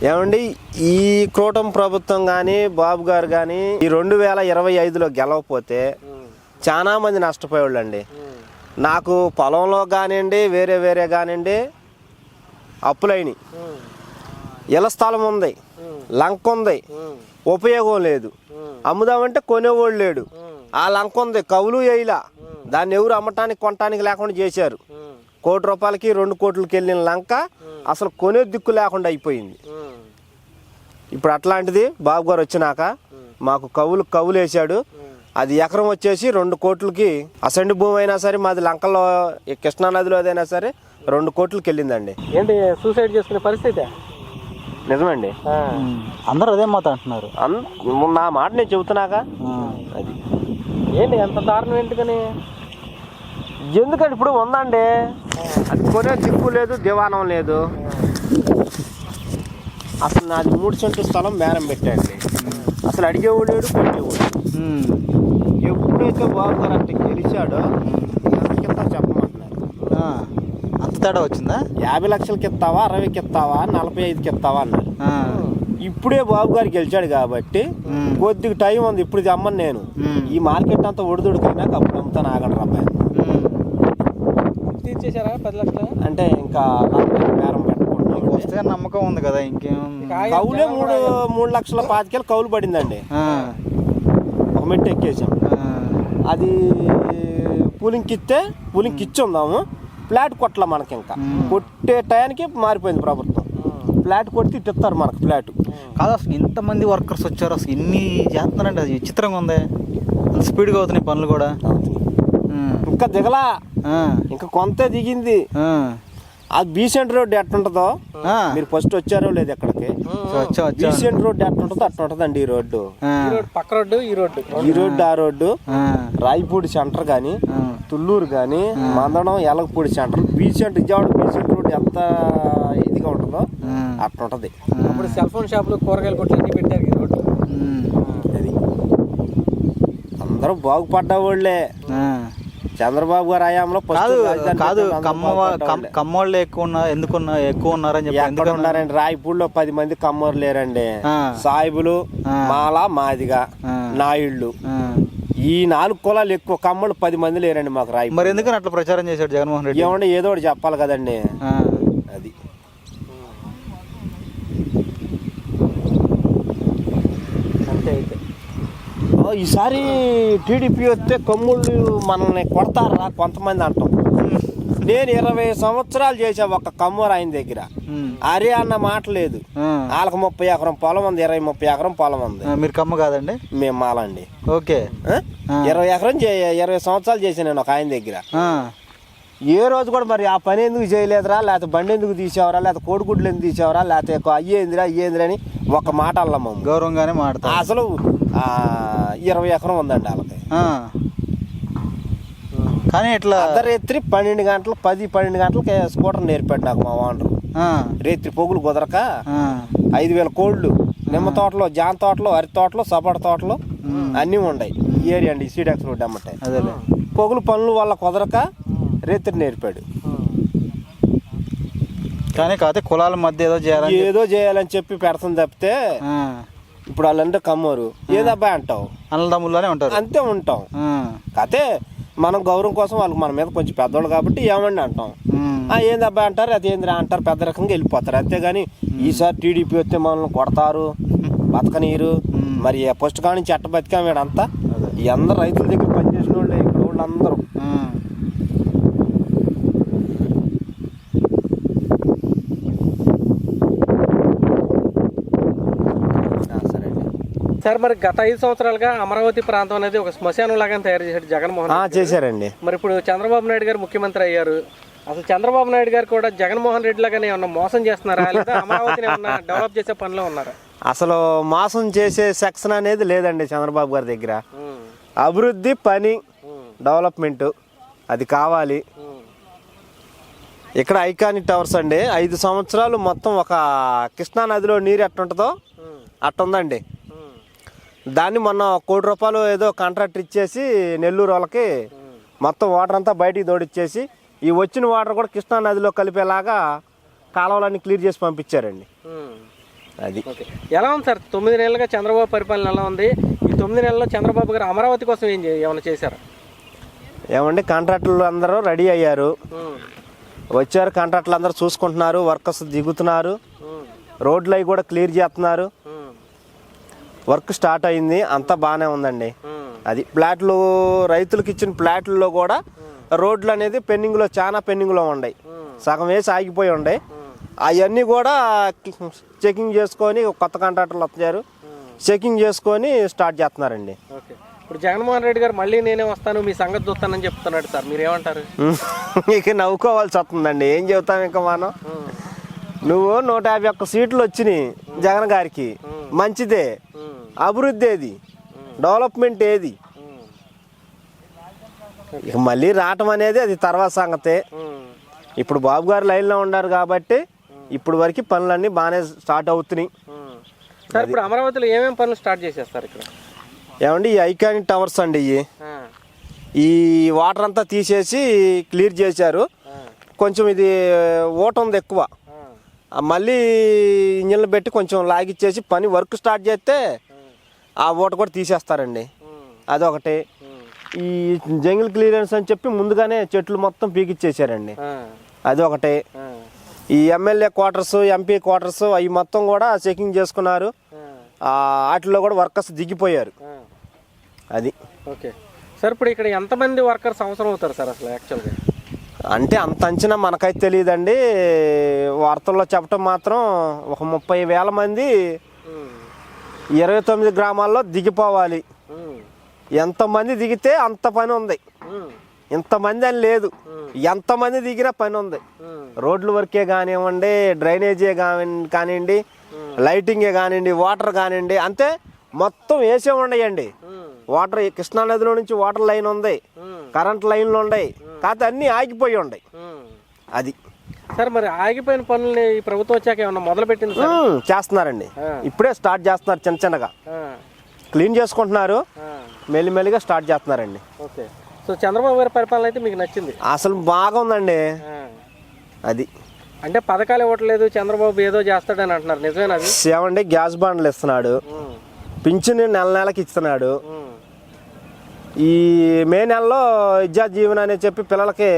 ఏమండి ఈ కూటమి ప్రభుత్వం కానీ బాబు గారు కానీ ఈ 2025లో గెలవకపోతే చాలా మంది నష్టపోయేవాళ్ళండి. నాకు పొలంలో కానివ్వండి వేరే కానివ్వండి అప్పులైనవి, ఇళ్ల స్థలం ఉంది, లంక ఉంది, ఉపయోగం లేదు, అమ్ముదామంటే కొనేవాళ్ళు లేడు. ఆ లంక ఉంది, కవులు వేయలా, దాన్ని ఎవరు అమ్మటానికి కొనటానికి లేకుండా చేశారు. ₹1 కోటి 2 కోట్లకి వెళ్ళిన లంక అసలు కొనే దిక్కు లేకుండా అయిపోయింది. ఇప్పుడు అట్లాంటిది బాబు గారు వచ్చినాక మాకు కవులు వేసాడు. అది ఎకరం వచ్చేసి 2 కోట్లకి, అసండి భూమి అయినా సరే మాది లంకలో కృష్ణానదిలో అదైనా సరే 2 కోట్లకి వెళ్ళిందండి. ఏంటి సూసైడ్ చేసుకునే పరిస్థితి? నిజమండి, అందరూ అదే మాట అంటున్నారు. నా మాట నేను చెబుతున్నాక అది ఏంటి ఎంత దారుణం? ఎందుకంటే ఇప్పుడు ఉందండి, అది కొనే దిక్కు లేదు, దివానం లేదు. అసలు నాది 3 సెంటు స్థలం బేరం పెట్టండి, అసలు అడిగేవాడు లేడు, కొట్టేవాడు. ఎప్పుడైతే బాబు గారు అంటే గెలిచాడో ఎంతకింత చెప్పమంటున్నారు. అంత తేడా వచ్చిందా? 50 లక్షలకి ఇస్తావా, 60కి ఇస్తావా, 45కి ఇస్తావా అన్నారు. ఇప్పుడే బాబు గారు గెలిచాడు కాబట్టి కొద్దిగా టైం ఉంది, ఇప్పుడు అమ్మను నేను ఈ మార్కెట్ అంతా ఒడిదుడికైనా అప్పుడు అమ్ముతాను, ఆగండి రూపాయలు తీర్చేశారా 10 లక్షలు అంటే ఇంకా బేరం పెట్టుకుంటున్నాం. వస్తే నమ్మకం ఉంది కదా, ఇంకేం. కౌలే 3 లక్షల 25,000 కౌలు పడిందండి. ఒక మెట్టు ఎక్కేసాం. అది పూలింగ్కి ఇచ్చి ఉందాము, ఫ్లాట్ కొట్టలే మనకి. ఇంకా కొట్టే టయానికి మారిపోయింది ప్రభుత్వం. ఫ్లాట్ కొట్టి ఇస్తారు మనకు ఫ్లాట్. కాదు, అసలు ఇంతమంది వర్కర్స్ వచ్చారు, అసలు ఎన్ని చేస్తున్నారంటే అది విచిత్రంగా ఉంది. అంత స్పీడ్గా అవుతున్నాయి పనులు కూడా. ఇంకా దిగలా, ఇంకా కొంత దిగింది. అది బీసెంట్ రోడ్ ఎట్టుంటదో మీరు ఫస్ట్ వచ్చారో లేదు ఎక్కడికి, బీసెంట్ రోడ్ ఎట్టుంటదో అట్టుంటదండి. ఈ రోడ్డు పక్క రోడ్డు, ఈ రోడ్డు ఆ రోడ్డు రాయపూడి సెంటర్ కానీ, తుళ్ళూరు కానీ, Mandadam, Yelagapudi centre, Besant Vijayawada Besant road ఎంత ఇదిగా ఉంటుందో అట్టుంటది. అప్పుడు సెల్ ఫోన్ షాపులు, కూరగాయల కొట్లు అన్ని పెట్టారు ఈ రోడ్డు. అది అందరూ బాగుపడ్డ వాళ్ళే. చంద్రబాబు గారు హయాంలో కాదు, కమ్మోళ్ళు ఎక్కువ ఉన్నారని చెప్పి ఎక్కడ ఉన్నారండి? రాయపూడిలో 10 మంది కమ్మోరు లేరండి. సాయిబులు, మాల, మాదిగా, నాయుళ్ళు, ఈ 4 కులాలు ఎక్కువ. కమ్మలు 10 మంది లేరండి మాకు రాయి. మరి ఎందుకని అట్లా ప్రచారం చేశాడు జగన్మోహన్ రెడ్డి? ఏమంటే ఏదో ఒకటి చెప్పాలి కదండి. అది అంతే. అయితే ఈసారి టీడీపీ వస్తే కమ్ముళ్ళు మనల్ని కొడతారా కొంతమంది అంటాం. నేను 20 సంవత్సరాలు చేసా ఒక కమ్మూరు ఆయన దగ్గర. అరే అన్న మాట లేదు. వాళ్ళకి 30 ఎకరం పొలం ఉంది, 20-30 ఎకరం పొలం ఉంది. మీరు కమ్మ కాదండి? మేము మాలండి. ఓకే. 20 ఎకరం 20 సంవత్సరాలు చేశాను నేను ఒక ఆయన దగ్గర. ఏ రోజు కూడా మరి ఆ పని ఎందుకు చేయలేదురా, లేకపోతే బండి ఎందుకు తీసేవరా, లేకపోతే కోడిగుడ్లు ఎందుకు తీసేవరా, లేకపోతే అయ్యేందిరా అని ఒక మాట అల్లమ్మ గౌరవంగానే మాడతా. అసలు 20 ఎకరం ఉందండి వాళ్ళకి. కానీ ఇట్లా అర్ధరాత్రి 12 గంటలు 10-12 గంటలకి స్కూటర్ నేర్పాడు నాకు మా ఓనరు. రేత్రి పొగులు కుదరక 5,000 కోళ్ళు నిమ్మ తోటలో, జామ తోటలో, అరటి తోటలో, సపోటా తోటలో అన్నీ ఉన్నాయి ఈ ఏరియా అండి. సీడాక్స్ రోడ్ అమ్మటే పొగులు పనులు వల్ల కుదరక రేత్రి నేర్పాడు. కానీ కాకపోతే కులాల మధ్య ఏదో చేయాలని చెప్పి పెడతాం తప్పితే ఇప్పుడు వాళ్ళంటే కమ్మోరు ఏదబ్బాయి అంటావు, అన్నదమ్ముల్లోనే ఉంటారు, అంతే ఉంటాం. కాకపోతే మనం గౌరవం కోసం వాళ్ళకి మన మీద కొంచెం పెద్దవాళ్ళు కాబట్టి ఏమండి అంటాం. ఏందబ్బాయి అంటారు, అది ఏందిరా అంటారు, పెద్ద రకంగా వెళ్ళిపోతారు. అంతేగాని ఈసారి టీడీపీ వస్తే మనల్ని కొడతారు, బతకనీరు. మరి ఫస్ట్ కాడి నుంచి ఎట్ట బతికాం వీడంతా. ఈ అందరు రైతుల దగ్గర పనిచేసిన వాళ్ళే ఇక్కడ వాళ్ళందరూ. సార్, మరి గత 5 సంవత్సరాలుగా అమరావతి ప్రాంతం అనేది ఒక శ్మశానం లాగా తయారు చేశాడు జగన్మోహన్ రెడ్డి. చేశారండి. మరి ఇప్పుడు చంద్రబాబు నాయుడు గారు ముఖ్యమంత్రి అయ్యారు. అసలు చంద్రబాబు నాయుడు గారు కూడా జగన్మోహన్ రెడ్డి లాగానే ఏమన్నా మోసం చేస్తున్నారా, లేదా అమరావతిని ఏమన్నా డెవలప్ చేసే పనిలో ఉన్నారా? అసలు మోసం చేసే సెక్షన్ అనేది లేదండి చంద్రబాబు గారి దగ్గర. అభివృద్ధి, పని, డెవలప్మెంట్ అది కావాలి. ఇక్కడ ఐకానిక్ టవర్స్ అండి, 5 సంవత్సరాలు మొత్తం ఒక కృష్ణానదిలో నీరు ఎట్టుంటుందో అట్టుందండి. దాన్ని మొన్న ₹1 కోటి ఏదో కాంట్రాక్ట్ ఇచ్చేసి నెల్లూరు వాళ్ళకి మొత్తం వాటర్ అంతా బయటికి తోడిచ్చేసి ఈ వచ్చిన వాటర్ కూడా కృష్ణా నదిలో కలిపేలాగా కాలువలన్నీ క్లియర్ చేసి పంపించారండి. అది ఓకే, ఎలా ఉంది సార్ 9 నెలలుగా చంద్రబాబు పరిపాలన ఎలా ఉంది? ఈ 9 నెలల్లో చంద్రబాబు గారు అమరావతి కోసం ఏమైనా చేశారా? ఏమండి, కాంట్రాక్టర్లు అందరూ రెడీ అయ్యారు, వచ్చారు. కాంట్రాక్టర్లు అందరూ చూసుకుంటున్నారు, వర్కర్స్ దిగుతున్నారు, రోడ్లు అవి కూడా క్లియర్ చేస్తున్నారు, వర్క్ స్టార్ట్ అయింది, అంతా బాగానే ఉందండి. అది ప్లాట్లు, రైతులకు ఇచ్చిన ప్లాట్లలో కూడా రోడ్లు అనేది పెండింగ్లో, చాలా పెండింగ్లో ఉన్నాయి, సగం వేసి ఆగిపోయి ఉన్నాయి. అవన్నీ కూడా చెకింగ్ చేసుకొని కొత్త కాంట్రాక్టర్లు వచ్చారు, చెకింగ్ చేసుకొని స్టార్ట్ చేస్తున్నారండి. ఓకే, ఇప్పుడు జగన్మోహన్ రెడ్డి గారు మళ్ళీ నేనే వస్తాను, మీ సంగతి చూస్తానని చెప్తున్నాడు సార్, మీరేమంటారు? ఇక నవ్వుకోవాల్సి వస్తుందండి, ఏం చెబుతాం ఇంకా మనం. నువ్వు 151 సీట్లు వచ్చినాయి జగన్ గారికి, మంచిదే. అభివృద్ధి ఏది, డెవలప్మెంట్ ఏది? ఇక మళ్ళీ రావటం అనేది అది తర్వాత సంగతే. ఇప్పుడు బాబు గారు లైన్లో ఉన్నారు కాబట్టి ఇప్పుడు వరకు పనులన్నీ బాగానే స్టార్ట్ అవుతున్నాయి. సార్ ఇప్పుడు అమరావతిలో ఏమేమి పనులు స్టార్ట్ చేసేస్తారు ఇక్కడ? ఏమండి, ఈ ఐకానిక్ టవర్స్ అండి, ఈ వాటర్ అంతా తీసేసి క్లియర్ చేశారు. కొంచెం ఇది ఓట ఉంది ఎక్కువ, మళ్ళీ ఇంజన్లు పెట్టి కొంచెం లాగిచ్చేసి పని వర్క్ స్టార్ట్ చేస్తే ఆ ఓట కూడా తీసేస్తారండి. అదొకటి. ఈ జంగిల్ క్లియరెన్స్ అని చెప్పి ముందుగానే చెట్లు మొత్తం పీకిచ్చేసారండి, అదొకటి. ఈ ఎమ్మెల్యే క్వార్టర్స్, ఎంపీ క్వార్టర్స్ అవి మొత్తం కూడా చెకింగ్ చేసుకున్నారు, వాటిలో కూడా వర్కర్స్ దిగిపోయారు. అది. ఓకే సార్, ఇప్పుడు ఇక్కడ ఎంతమంది వర్కర్స్ అవసరం అవుతారు సార్ అసలు యాక్చువల్గా? అంటే అంత అంచనా మనకైతే తెలియదండి, వార్తల్లో చెప్పటం మాత్రం ఒక 30,000 మంది 29 గ్రామాల్లో దిగిపోవాలి. ఎంతమంది దిగితే అంత పని ఉంది, ఇంతమంది అని లేదు, ఎంతమంది దిగినా పని ఉంది. రోడ్ల వర్కే కానివ్వండి, డ్రైనేజీ కానివ్వండి, లైటింగే కానివ్వండి, వాటర్ కానివ్వండి, అంతే మొత్తం వేసే ఉన్నాయండి. వాటర్ కృష్ణానదిలో నుంచి వాటర్ లైన్ ఉంది, కరెంట్ లైన్లు ఉన్నాయి, కాకపోతే అన్నీ ఆగిపోయి ఉన్నాయి. అది సార్, మరి ఆగిపోయిన పనుల్ని ఈ ప్రభుత్వం వచ్చాక ఏమన్నా మొదలు పెట్టింది? చేస్తున్నారండి, ఇప్పుడే స్టార్ట్ చేస్తున్నారు, చిన్న చిన్నగా క్లీన్ చేసుకుంటున్నారు, మెల్లిమెల్లిగా స్టార్ట్ చేస్తున్నారండి. ఓకే, సో చంద్రబాబు గారి పరిపాలన అయితే మీకు నచ్చింది? అసలు బాగా ఉందండి. అది అంటే పథకాలు ఇవ్వట్లేదు, చంద్రబాబు ఏదో చేస్తాడని అంటున్నారు, నిజమేనా? అది ఏమండి, గ్యాస్ బాండ్లు ఇస్తున్నాడు, పింఛను నెలకి ఇస్తున్నాడు, ఈ మే నెలలో విద్యా జీవన అని చెప్పి పిల్లలకి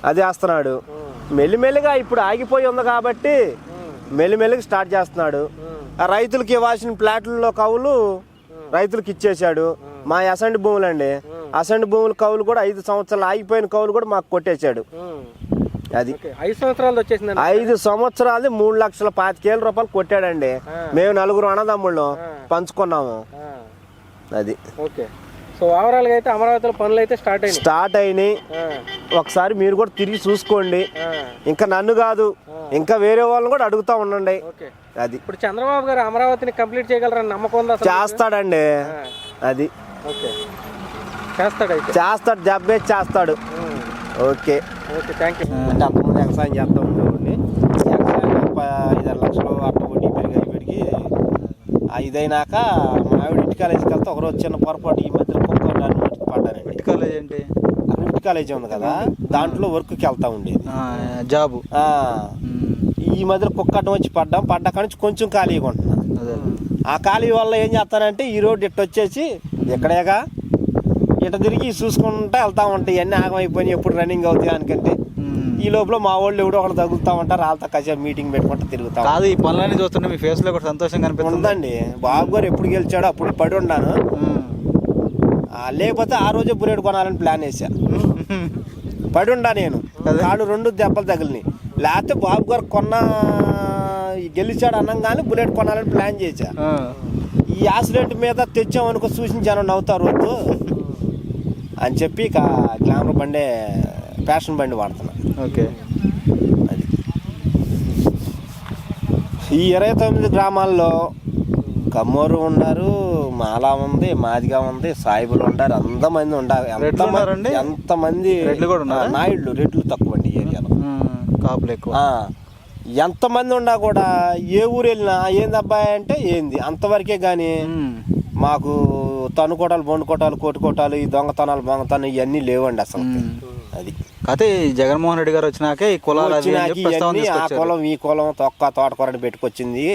అది వేస్తున్నాడు. మెల్లిమెల్లిగా ఇప్పుడు ఆగిపోయి ఉంది కాబట్టి మెల్లిమెల్లిగా స్టార్ట్ చేస్తున్నాడు. రైతులకి ఇవ్వాల్సిన ప్లాట్లలో కవులు రైతులకు ఇచ్చేసాడు. మా అసండి భూములు అండి, అసండి భూముల కవులు కూడా 5 సంవత్సరాలు ఆగిపోయిన కవులు కూడా మాకు కొట్టేశాడు. అది 5 సంవత్సరాలు వచ్చేసింది. 5 సంవత్సరాలు 3,25,000 రూపాయలు కొట్టాడండి. మేము 4 అన్నదమ్ముళ్ళు పంచుకున్నాము. అది. ఓకే, సో ఓవరాల్ గా అయితే అమరావతిలో పనులు అయితే స్టార్ట్ అయినాయి. ఒకసారి మీరు కూడా తిరిగి చూసుకోండి, ఇంకా నన్ను కాదు ఇంకా వేరే వాళ్ళని కూడా అడుగుతా ఉండండి. అది. ఇప్పుడు చంద్రబాబు గారు అమరావతిని కంప్లీట్ చేయగలరని నమ్మకం ఉందా? చేస్తాడండి. అది. చేస్తాడు, జబ్బే చేస్తాడు. Okay, thank you. అంటే అంతకుముందు వ్యవసాయం చేస్తూ ఉండేవాడిని. వ్యవసాయం 5-6 లక్షలు అట్ట వడ్డీ పెరిగి ఇదైనాక మా ఆవిడ ఇంటి కాలేజీకి వెళ్తే ఒకరోజు చిన్న పొరపాటు ఈ మధ్యలో పడ్డాను. ఇంటి కాలేజ్ అంటే ఇంటి కాలేజీ ఉంది కదా, దాంట్లో వర్క్కి వెళ్తా ఉండేది, జాబు. ఈ మధ్యలో కుక్కటం వచ్చి పడ్డా కానీ కొంచెం ఖాళీగా ఉంటున్నాను. ఆ ఖాళీ వల్ల ఏం చేస్తానంటే ఈ రోడ్డు ఇట్ట వచ్చేసి ఎక్కడేగా ఇట తిరిగి చూసుకుంటా వెళ్తా ఉంటాయి. ఇవన్నీ ఆగమైపోయినాయి, ఎప్పుడు రన్నింగ్ అవుతాయి అనుకంటే ఈ లోపల మా వాళ్ళు ఎవడో ఒకటి తగులుతా ఉంటారు, వాళ్ళతో కాసేపు మీటింగ్ పెట్టుకుంటా తిరుగుతా. కాదు, ఈ పనులన్నీ చూస్తుంటే మీ ఫేస్ లో కూడా సంతోషంగా ఉందండి. బాబు గారు ఎప్పుడు గెలిచాడో అప్పుడు పడి ఉన్నాను, లేకపోతే ఆ రోజే బుల్లెట్ కొనాలని ప్లాన్ వేసా. పడి ఉండా నేను, కాడు 2 దెబ్బలు తగిలినాయి. లేకపోతే బాబు గారు గెలిచాడు అనంగానే బుల్లెట్ కొనాలని ప్లాన్ చేశా. ఈ యాక్సిడెంట్ మీద తెచ్చామనుకో చూసిన జనం నవ్వుతారు వద్దు అని చెప్పి ఇక గ్లామర్ బండే, ఫ్యాషన్ బండి వాడుతున్నా. ఓకే. అది. ఈ 29 గ్రామాల్లో కమ్మూరు ఉన్నారు, మాలా ఉంది, మాదిగా ఉంది, సాయిబులు ఉంటారు, అంతమంది ఉండాలి. ఎంతమంది నాయుళ్ళు, రెడ్లు తక్కువ అండి ఏరియాలో, కాపులు ఎక్కువ. ఎంతమంది ఉన్నా కూడా ఏ ఊరు వెళ్ళినా ఏంది అబ్బాయి అంటే ఏంది అంతవరకే కానీ మాకు తనుకోటాలు, బొండుకోటాలు, కోటుకోటాలు, ఈ దొంగతనాలు, బొంగతనం ఇవన్నీ లేవండి అసలు. అది. కాకపోతే ఈ జగన్మోహన్ రెడ్డి గారు వచ్చినాకే ఈ కులాలు అవి అని వచ్చినాక చెప్పి ప్రస్తావన ఇవన్నీ ఆ తీసుకొచ్చారు. కులం ఈ కులం తోటకూరని పెట్టుకొచ్చింది.